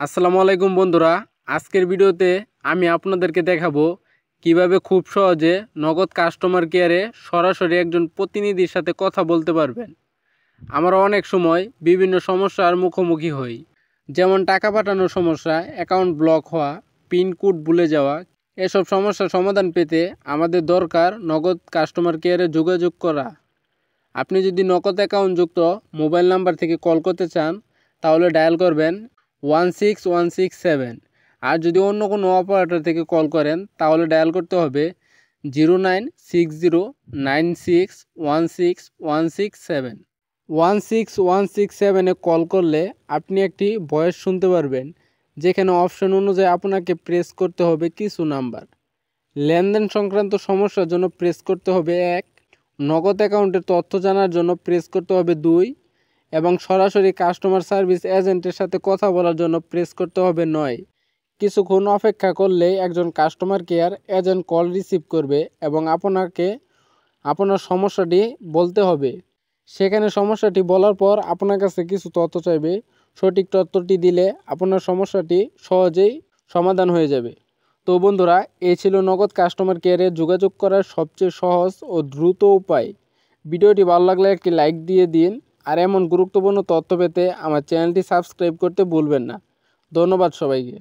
আসসালামু আলাইকুম বন্ধুরা, আজকের ভিডিওতে আমি আপনাদেরকে দেখাবো কিভাবে খুব সহজে নগদ কাস্টমার কেয়ারে সরাসরি একজন প্রতিনিধির সাথে কথা বলতে পারবেন। আমরা অনেক সময় বিভিন্ন সমস্যার মুখোমুখি হই, যেমন টাকা পাঠানোর সমস্যা, অ্যাকাউন্ট ব্লক হওয়া, পিন কোড ভুলে যাওয়া। এসব সমস্যার সমাধান পেতে আমাদের দরকার নগদ কাস্টমার কেয়ারে যোগাযোগ করা। আপনি যদি নগদ অ্যাকাউন্টযুক্ত মোবাইল নাম্বার থেকে কল করতে চান তাহলে ডায়াল করবেন 16167। আর যদি অন্য কোনো অপারেটর থেকে কল করেন তাহলে ডায়াল করতে হবে 0960961617। 16167-এ কল করলে আপনি একটি ভয়েস শুনতে পারবেন, যেখানে অপশন অনুযায়ী আপনাকে প্রেস করতে হবে কিছু নাম্বার। লেনদেন সংক্রান্ত সমস্যার জন্য প্রেস করতে হবে 1, নগদ অ্যাকাউন্টের তথ্য জানার জন্য প্রেস করতে হবে 2 এবং সরাসরি কাস্টমার সার্ভিস এজেন্টের সাথে কথা বলার জন্য প্রেস করতে হবে 9। কিছুক্ষণ অপেক্ষা করলেই একজন customer care agent call receive করবে এবং আপনাকে আপনার সমস্যাটি বলতে হবে। সেখানে সমস্যাটি বলার পর আপনার কাছে কিছু তথ্য চাইবে। সঠিক তথ্যটি দিলে আপনার সমস্যাটি সহজেই সমাধান হয়ে যাবে। তো বন্ধুরা, এই ছিল নগদ কাস্টমার কেয়ারে যোগাযোগ করার সবচেয়ে সহজ ও দ্রুত উপায়। ভিডিওটি ভালো লাগলে একটি লাইক দিয়ে দিন, আর এমন গুরুত্বপূর্ণ তথ্য পেতে আমার চ্যানেলটি সাবস্ক্রাইব করতে ভুলবেন না। ধন্যবাদ সবাইকে।